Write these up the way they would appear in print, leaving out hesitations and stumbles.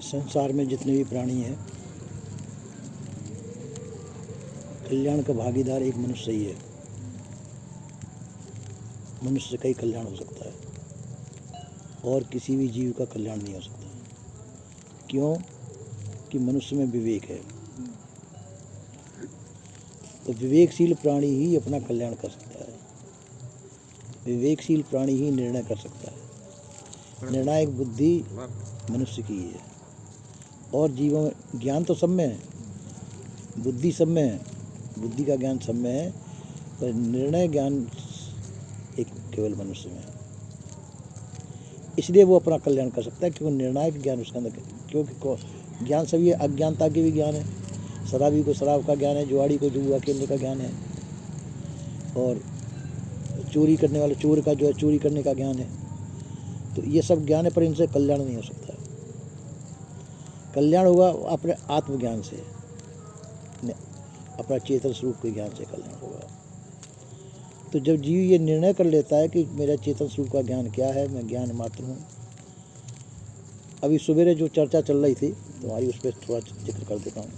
संसार में जितने भी प्राणी हैं, कल्याण का भागीदार एक मनुष्य ही है। मनुष्य से कई कल्याण हो सकता है और किसी भी जीव का कल्याण नहीं हो सकता। क्यों? कि मनुष्य में विवेक है। तो विवेकशील प्राणी ही अपना कल्याण कर सकता है। विवेकशील प्राणी ही निर्णय कर सकता है। निर्णायक बुद्धि मनुष्य की ही है। और जीवों में ज्ञान तो सब में है, बुद्धि सब में है, बुद्धि का ज्ञान सब में है, पर निर्णय ज्ञान एक केवल मनुष्य में है। इसलिए वो अपना कल्याण कर सकता है, क्योंकि निर्णायक ज्ञान उसके अंदर, क्योंकि ज्ञान सभी है। अज्ञानता के भी ज्ञान है, शराबी को शराब का ज्ञान है, जुआड़ी को जुआ खेलने का ज्ञान है, और चोरी करने वाले चोर का जो है चोरी करने का ज्ञान है। तो ये सब ज्ञान है, पर इनसे कल्याण नहीं हो सकता। कल्याण होगा अपने आत्मज्ञान से, अपना चेतन स्वरूप के ज्ञान से कल्याण होगा। तो जब जीव ये निर्णय कर लेता है कि मेरा चेतन स्वरूप का ज्ञान क्या है, मैं ज्ञान मात्र हूँ। अभी सवेरे जो चर्चा चल रही थी तुम्हारी, उस पर थोड़ा जिक्र कर देता हूँ।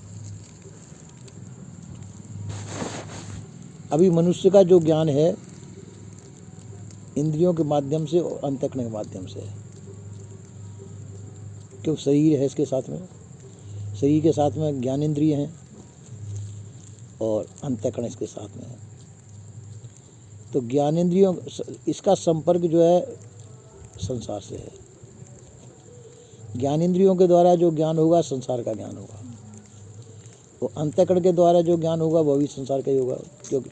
अभी मनुष्य का जो ज्ञान है इंद्रियों के माध्यम से और अंतःकरण के माध्यम से है। क्यों? शरीर है इसके साथ में, शरीर के साथ में ज्ञानेंद्रिय हैं और अंतःकरण इसके साथ में है। तो ज्ञानेंद्रियों, इसका संपर्क जो है संसार से है। ज्ञानेंद्रियों के द्वारा जो ज्ञान होगा संसार का ज्ञान होगा, वो अंतःकरण के द्वारा जो ज्ञान होगा वह भी संसार का ही होगा। क्योंकि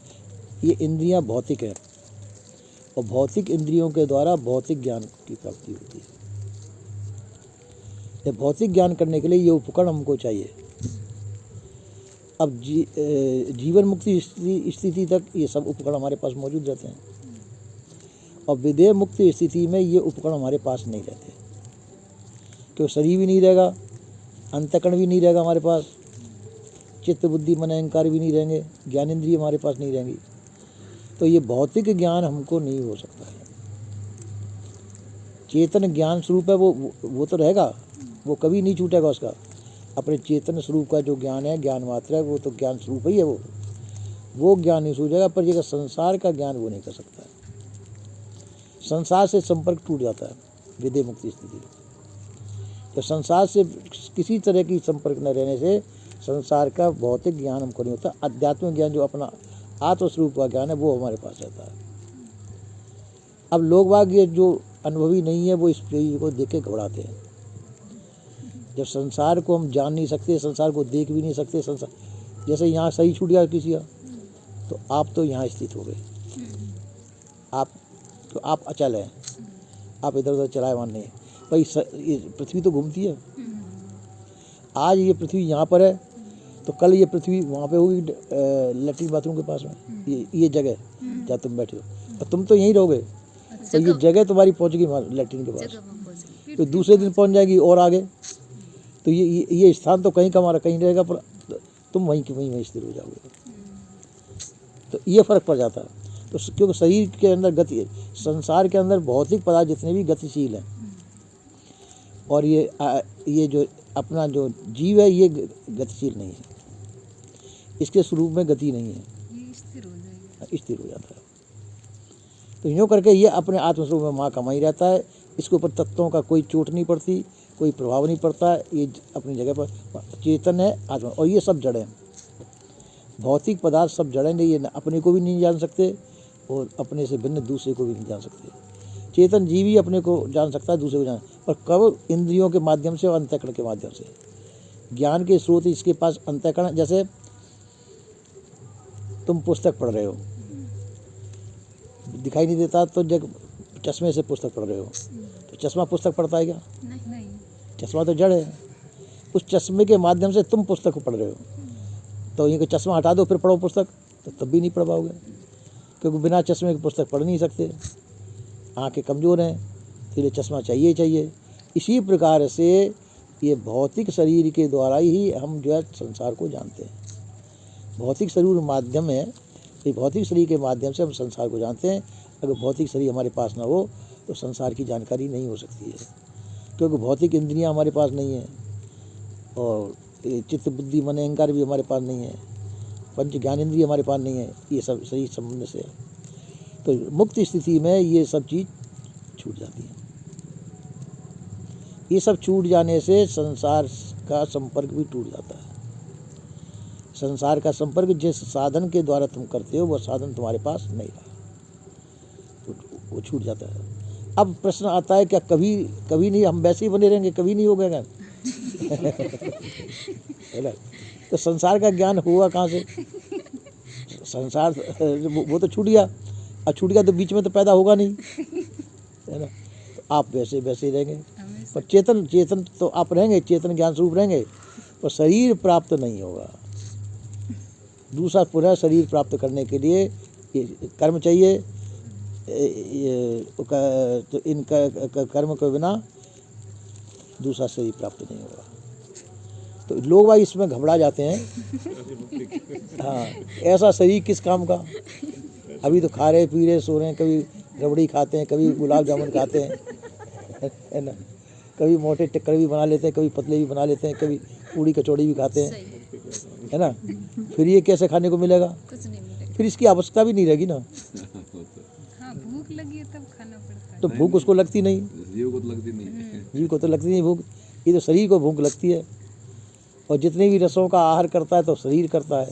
ये इंद्रियां भौतिक हैं और भौतिक इंद्रियों के द्वारा भौतिक ज्ञान की प्राप्ति होती है। ये भौतिक ज्ञान करने के लिए ये उपकरण हमको चाहिए। अब जीवन मुक्ति स्थिति तक ये सब उपकरण हमारे पास मौजूद रहते हैं, और विदेह मुक्ति स्थिति में ये उपकरण हमारे पास नहीं रहते। क्यों? शरीर भी नहीं रहेगा, अंतःकरण भी नहीं रहेगा हमारे पास, चित्त बुद्धि मन अहंकार भी नहीं रहेंगे, ज्ञानेंद्रिय हमारे पास नहीं रहेंगी। तो ये भौतिक ज्ञान हमको नहीं हो सकता है। चेतन ज्ञान स्वरूप है, वो तो रहेगा, वो कभी नहीं छूटेगा उसका। अपने चेतन स्वरूप का जो ज्ञान है, ज्ञान मात्र है, वो तो ज्ञान स्वरूप ही है। वो ज्ञान नहीं छूटेगा। पर ये संसार का ज्ञान वो नहीं कर सकता है। संसार से संपर्क टूट जाता है विदेह मुक्ति स्थिति। तो संसार से किसी तरह की संपर्क न रहने से संसार का भौतिक ज्ञान हमको नहीं होता। आध्यात्मिक ज्ञान जो अपना आत्मस्वरूप का ज्ञान है वो हमारे पास रहता है। अब लोग बाग ये जो अनुभवी नहीं है वो इस चीज़ को देख के घबराते हैं। जब संसार को हम जान नहीं सकते, संसार को देख भी नहीं सकते, संसार जैसे यहाँ सही छूट गया किसी का, तो आप तो यहाँ स्थित हो गए, आप अचल हैं, आप इधर उधर चलायमान नहीं है। भाई ये पृथ्वी तो घूमती है। आज ये पृथ्वी यहाँ पर है तो कल ये पृथ्वी वहाँ पे होगी, लैट्रिन बाथरूम के पास में, ये जगह जहाँ तुम बैठे हो, और तुम तो यहीं रहोगे। तो ये जगह तुम्हारी पहुँचेगी लैट्रिन के पास, तो दूसरे दिन पहुँच जाएगी और आगे। तो ये स्थान तो कहीं का हमारा कहीं रहेगा, पर तुम वहीं स्थिर हो जाओगे। तो ये फर्क पड़ जाता है। तो क्योंकि शरीर के अंदर गति है, संसार के अंदर भौतिक पदार्थ जितने भी गतिशील हैं, और ये जो अपना जो जीव है ये गतिशील नहीं है, इसके स्वरूप में गति नहीं है, ये स्थिर हो जाता है। तो यूँ करके ये अपने आत्मस्वरूप में माँ कमाई रहता है। इसके ऊपर तत्वों का कोई चोट नहीं पड़ती, कोई प्रभाव नहीं पड़ता। ये अपनी जगह पर चेतन है आत्मा, और ये सब जड़ हैं। भौतिक पदार्थ सब जड़ें नहीं, ये अपने को भी नहीं जान सकते और अपने से भिन्न दूसरे को भी नहीं जान सकते। चेतन जीव ही अपने को जान सकता है, दूसरे को जान, और कब? इंद्रियों के माध्यम से और अंतःकरण के माध्यम से। ज्ञान के स्रोत इसके पास अंतःकरण। जैसे तुम पुस्तक पढ़ रहे हो, दिखाई नहीं देता तो जब चश्मे से पुस्तक पढ़ रहे हो, तो चश्मा पुस्तक पढ़ता है क्या? नहीं। चश्मा तो जड़ है। उस चश्मे के माध्यम से तुम पुस्तक को पढ़ रहे हो, तो ये चश्मा हटा दो फिर पढ़ो पुस्तक, तो तब भी नहीं पढ़ पाओगे, क्योंकि बिना चश्मे के पुस्तक पढ़ नहीं सकते। आँखें कमज़ोर हैं, इसलिए चश्मा चाहिए ही चाहिए। इसी प्रकार से ये भौतिक शरीर के द्वारा ही हम जो है संसार को जानते हैं। भौतिक शरीर माध्यम है, ये भौतिक शरीर के माध्यम से हम संसार को जानते हैं। अगर भौतिक शरीर हमारे पास ना हो तो संसार की जानकारी नहीं हो सकती है, क्योंकि भौतिक इंद्रियां हमारे पास नहीं है। और ये चित्त बुद्धि मन अहंकार भी हमारे पास नहीं है, पंच ज्ञानेंद्रिय हमारे पास नहीं है, ये सब सही संबंध से है। तो मुक्त स्थिति में ये सब चीज़ छूट जाती है। ये सब छूट जाने से संसार का संपर्क भी टूट जाता है। संसार का संपर्क जिस साधन के द्वारा तुम करते हो वह साधन तुम्हारे पास नहीं रहा, वो छूट जाता है। अब प्रश्न आता है क्या कभी कभी नहीं हम वैसे ही बने रहेंगे, कभी नहीं हो गया तो संसार का ज्ञान हुआ कहाँ से? संसार वो तो छूट गया, अब छूट गया तो बीच में तो पैदा होगा नहीं, है ना। तो आप वैसे वैसे ही रहेंगे, पर चेतन तो आप रहेंगे, चेतन ज्ञान स्वरूप रहेंगे, पर शरीर प्राप्त नहीं होगा। दूसरा पुनः शरीर प्राप्त करने के लिए कर्म चाहिए, तो इन कर्म के बिना दूसरा शरीर प्राप्त नहीं होगा। तो लोग भाई इसमें घबरा जाते हैं। हाँ, ऐसा शरीर किस काम का? अभी तो खा रहे पी रहे सो रहे हैं, कभी रबड़ी खाते हैं, कभी गुलाब जामुन खाते हैं, है ना, कभी मोटे टिक्कर भी बना लेते हैं, कभी पतले भी बना लेते हैं, कभी पूड़ी कचौड़ी भी खाते हैं, है ना। फिर ये कैसे खाने को मिलेगा? कुछ नहीं मिलेगा। फिर इसकी आवश्यकता भी नहीं रहेगी ना। हाँ, भूख लगी है तब खाना पड़ता है। तो भूख उसको लगती नहीं, जीव को तो लगती नहीं, जीव को तो लगती नहीं भूख, ये तो शरीर को भूख लगती है। और जितने भी रसों का आहार करता है तो शरीर करता है,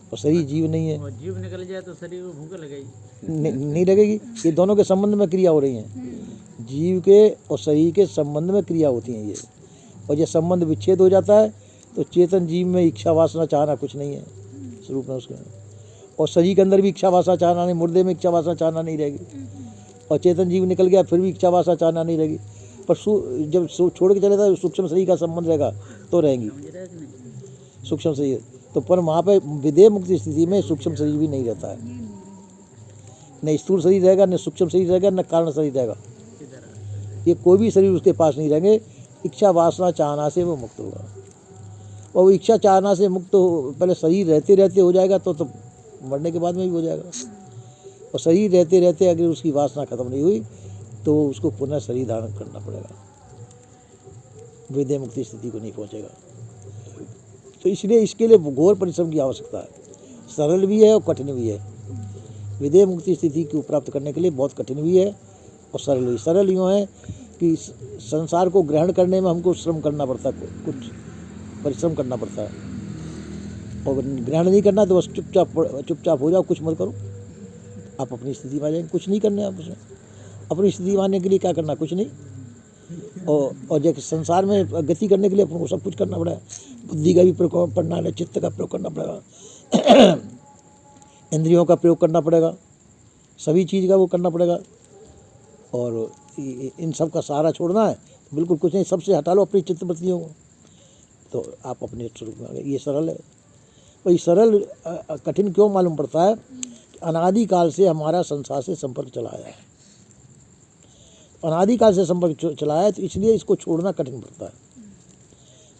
और शरीर जीव नहीं है। और जीव निकल जाए तो शरीर को भूख लगेगी? नहीं लगेगी। ये दोनों के संबंध में क्रिया हो रही हैं, जीव के और शरीर के संबंध में क्रिया होती हैं ये। और ये संबंध विच्छेद हो जाता है तो चेतन जीव में इच्छा वासना चाहना कुछ नहीं है स्वरूप में उसके, और शरीर के अंदर भी इच्छा वासना चाहना नहीं, मुर्दे में इच्छा वासना चाहना नहीं रहेगी। और चेतन जीव निकल गया फिर भी इच्छा वासना चाहना नहीं रहेगी, पर जब छोड़ के चले जाए सूक्ष्म शरीर का संबंध रहेगा तो रहेंगी सूक्ष्म शरीर। तो पर वहाँ पे विदेह मुक्त स्थिति में सूक्ष्म शरीर भी नहीं रहता है, न स्थूल शरीर रहेगा, न सूक्ष्म शरीर रहेगा, न कारण शरीर रहेगा। ये कोई भी शरीर उसके पास नहीं रहेंगे। इच्छा वासना चाहना से वो मुक्त होगा, और वो इच्छा चाहना से मुक्त पहले शरीर रहते रहते हो जाएगा तो मरने के बाद में भी हो जाएगा। और शरीर रहते रहते अगर उसकी वासना खत्म नहीं हुई तो उसको पुनः शरीर धारण करना पड़ेगा, विदेह मुक्ति स्थिति को नहीं पहुँचेगा। तो इसलिए इसके लिए घोर परिश्रम की आवश्यकता है। सरल भी है और कठिन भी है। विदेह मुक्ति स्थिति को प्राप्त करने के लिए बहुत कठिन भी है और सरल भी। सरल यूँ है कि संसार को ग्रहण करने में हमको श्रम करना पड़ता है, कुछ परिश्रम करना पड़ता है, और ग्रहण नहीं करना तो बस चुपचाप हो जाओ, कुछ मत करो, आप अपनी स्थिति में आ जाएंगे। कुछ नहीं करने आप उसमें, अपनी स्थिति में आने के लिए क्या करना? कुछ नहीं। और जैसे संसार में गति करने के लिए आपको सब कुछ करना पड़ेगा। बुद्धि का भी प्रयोग करना है, चित्त का प्रयोग करना पड़ेगा, इंद्रियों का प्रयोग करना पड़ेगा, सभी चीज़ का वो करना पड़ेगा। और इन सब का सहारा छोड़ना है तो बिल्कुल कुछ नहीं, सबसे हटा लो अपनी चित्तवृत्तियों को, तो आप अपने स्वरूप में आ गए। ये सरल है। तो ये सरल कठिन क्यों मालूम पड़ता है? अनादिकाल से हमारा संसार से संपर्क चला आया है, अनादिकाल से संपर्क चला है, तो इसलिए इसको छोड़ना कठिन पड़ता है।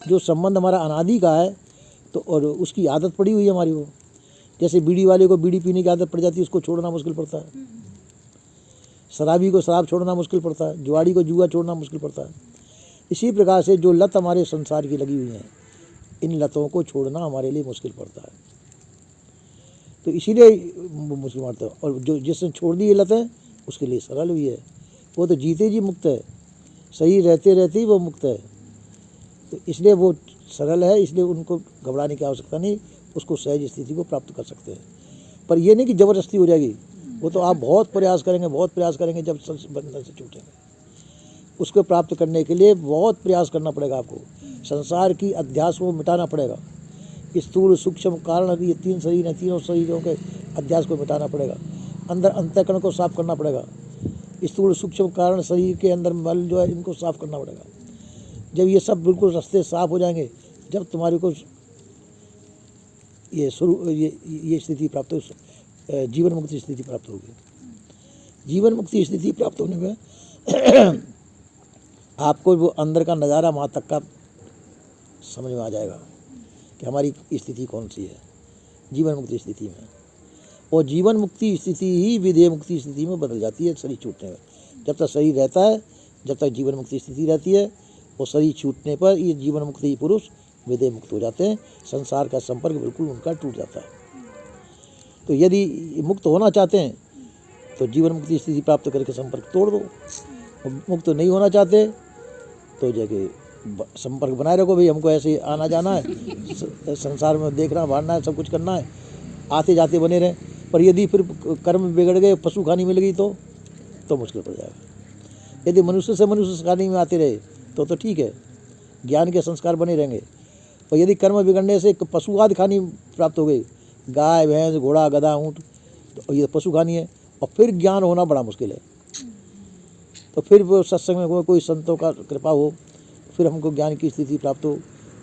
जो संबंध हमारा अनादि का है तो और उसकी आदत पड़ी हुई है हमारी, वो जैसे बीड़ी वाले को बीड़ी पीने की आदत पड़ जाती है, उसको छोड़ना मुश्किल पड़ता है। शराबी को शराब छोड़ना मुश्किल पड़ता है, जुआड़ी को जुआ छोड़ना मुश्किल पड़ता है। इसी प्रकार से जो लत हमारे संसार की लगी हुई हैं, इन लतों को छोड़ना हमारे लिए मुश्किल पड़ता है। तो इसीलिए मुश्किल पड़ता है। और जो जिसने छोड़ दी ये लतें उसके लिए सरल भी है, वो तो जीते जी मुक्त है, सही रहते रहते ही वो मुक्त है। तो इसलिए वो सरल है, इसलिए उनको घबराने की आवश्यकता नहीं, उसको सहज स्थिति को प्राप्त कर सकते हैं। पर ये नहीं कि ज़बरदस्ती हो जाएगी, वो तो आप बहुत प्रयास करेंगे जब बंधन से छूटेंगे। उसको प्राप्त करने के लिए बहुत प्रयास करना पड़ेगा आपको। संसार की अध्यास को मिटाना पड़ेगा। स्थूल सूक्ष्म कारण, ये तीन शरीर हैं, तीनों शरीरों के अध्यास को मिटाना पड़ेगा। अंदर अंतःकरण को साफ करना पड़ेगा। स्थूल सूक्ष्म कारण शरीर के अंदर मल जो है, इनको साफ करना पड़ेगा। जब ये सब बिल्कुल रास्ते साफ हो जाएंगे, जब तुम्हारे को ये स्थिति प्राप्त हो, जीवन मुक्ति स्थिति प्राप्त होगी। जीवन मुक्ति स्थिति प्राप्त होने में आपको वो अंदर का नज़ारा वहाँ तक का समझ में आ जाएगा कि हमारी स्थिति कौन सी है जीवन मुक्ति स्थिति में। और जीवन मुक्ति स्थिति ही विदेह मुक्ति स्थिति में बदल जाती है शरीर छूटने में। जब तक शरीर रहता है, जब तक जीवन मुक्ति स्थिति रहती है, और शरीर छूटने पर ये जीवन मुक्ति पुरुष विदेह मुक्त हो जाते हैं, संसार का संपर्क बिल्कुल उनका टूट जाता है। तो यदि मुक्त होना चाहते हैं तो जीवन मुक्ति स्थिति प्राप्त करके संपर्क तोड़ दो, और मुक्त नहीं होना चाहते तो जगह संपर्क बनाए रखो। भाई हमको ऐसे आना जाना है, संसार में देखना भाड़ना है, सब कुछ करना है, आते जाते बने रहें। पर यदि फिर कर्म बिगड़ गए, पशु खानी मिल गई तो मुश्किल पड़ जाएगा। यदि मनुष्य से मनुष्य खानी में आते रहे तो ठीक है, ज्ञान के संस्कार बने रहेंगे। और यदि कर्म बिगड़ने से पशु आदि खानी प्राप्त हो गई, गाय भैंस घोड़ा गधा ऊँट, तो ये पशु खानी है, और फिर ज्ञान होना बड़ा मुश्किल है। तो फिर वो सत्संग में कोई संतों का कृपा हो, फिर हमको ज्ञान की स्थिति प्राप्त हो।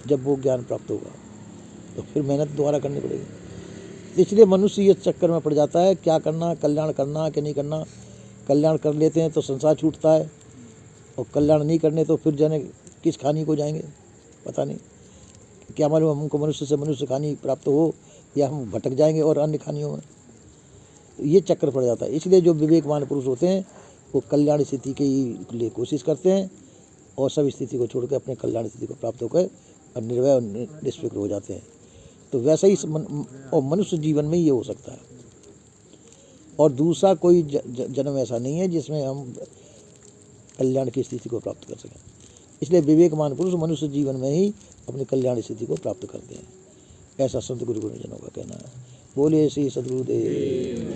जब वो ज्ञान प्राप्त होगा तो फिर मेहनत दोबारा करनी पड़ेगी। इसलिए मनुष्य ये चक्कर में पड़ जाता है, क्या करना, कल्याण करना कि नहीं करना। कल्याण कर लेते हैं तो संसार छूटता है, और कल्याण नहीं करने तो फिर जाने किस खानी को जाएंगे, पता नहीं। क्या मालूम हमको मनुष्य से मनुष्य खानी प्राप्त हो या हम भटक जाएंगे और अन्य खानियों में। तो ये चक्कर पड़ जाता है। इसलिए जो विवेकवान पुरुष होते हैं वो कल्याण स्थिति के लिए कोशिश करते हैं, और सब स्थिति को छोड़कर अपने कल्याण स्थिति को प्राप्त होकर और निर्भय और निष्फिक्र हो जाते हैं। तो वैसा ही और मनुष्य जीवन में ये हो सकता है, और दूसरा कोई जन्म ऐसा नहीं है जिसमें हम कल्याण की स्थिति को प्राप्त कर सकें। इसलिए विवेकवान पुरुष मनुष्य जीवन में ही अपनी कल्याण स्थिति को प्राप्त करते हैं, ऐसा संत गुरु गुरुजनों का कहना है। बोले श्री सद्गुरुदेव।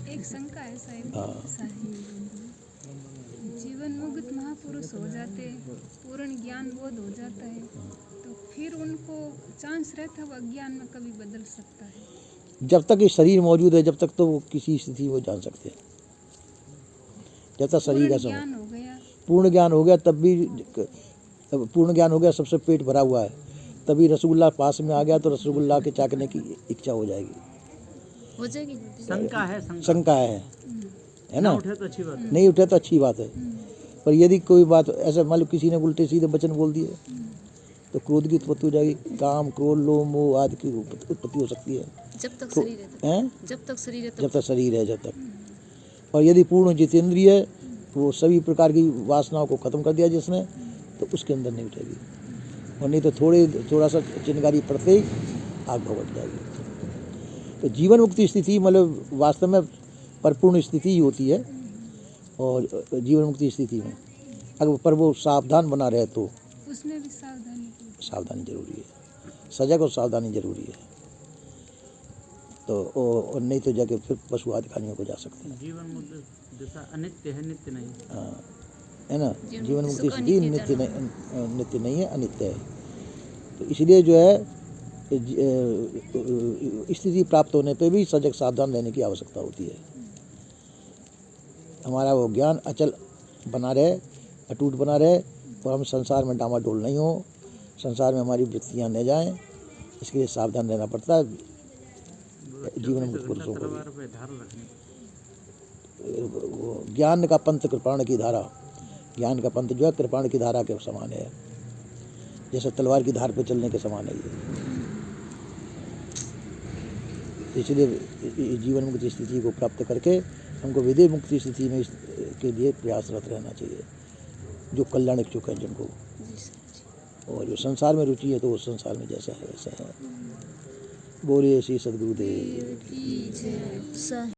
एक शंका है साहिब। हाँ। जीवन मुक्त महापुरुष हो जाते, पूर्ण ज्ञान बोध हो जाता है, तो फिर उनको चांस रहता है वो अज्ञान में कभी बदल सकता है। जब तक ये शरीर मौजूद है जब तक तो वो किसी स्थिति को जान सकते हैं। जब तक शरीर का ज्ञान हो गया, पूर्ण ज्ञान हो गया, तब भी पूर्ण ज्ञान हो गया, सबसे पेट भरा हुआ है, तभी रसगुल्ला पास में आ गया तो रसगुल्ला के चाकने की इच्छा हो जाएगी। शंका है ना। उठे तो अच्छी बात है। नहीं उठे तो अच्छी बात है, पर यदि कोई बात ऐसा मान लो किसी ने उल्टे सीधे वचन बोल दिए तो क्रोध की उत्पत्ति हो जाएगी। काम क्रोध लोभ मोह आदि की उत्पत्ति हो सकती है जब तक शरीर है, जब तक शरीर है, जब तक। और यदि पूर्ण जितेंद्रिय है, वो सभी प्रकार की वासनाओं को खत्म कर दिया जिसने, तो उसके अंदर नहीं उठेगी। और नहीं तो थोड़ा सा चिंगारी पड़ते ही आग भड़क जाएगी। तो जीवन मुक्ति स्थिति मतलब वास्तव में परिपूर्ण स्थिति ही होती है। और जीवन मुक्ति स्थिति में अगर पर वो सावधान बना रहे तो उसमें भी सावधानी जरूरी है, सजग और सावधानी जरूरी है। तो और नहीं तो जाके फिर पशु आदि खानियों को जा सकते हैं। जीवन मुक्त जैसा अनित्य है, नित्य नहीं। हाँ, है ना। जीवन मुक्ति स्थिति नित्य नहीं है, अनित्य है। तो इसलिए जो है स्थिति प्राप्त होने पे भी सजग सावधान रहने की आवश्यकता होती है। हमारा वो ज्ञान अचल बना रहे, अटूट बना रहे, और हम संसार में डामाडोल नहीं हो, संसार में हमारी वृत्तियाँ न जाएं, इसके लिए सावधान रहना पड़ता है जीवन मुक्त पुरुषों को। वो ज्ञान का पंथ कृपाण की धारा, ज्ञान का पंथ जो है कृपाण की धारा के समान है, जैसे तलवार की धार पे चलने के समान है ये। इसलिए जीवन मुक्ति स्थिति को प्राप्त करके हमको विदेह मुक्ति स्थिति में के लिए प्रयासरत रहना चाहिए, जो कल्याण इच्छुक है जिनको। और जो संसार में रुचि है तो वो संसार में जैसा है वैसा है। बोलिए श्री सद्गुरुदेव।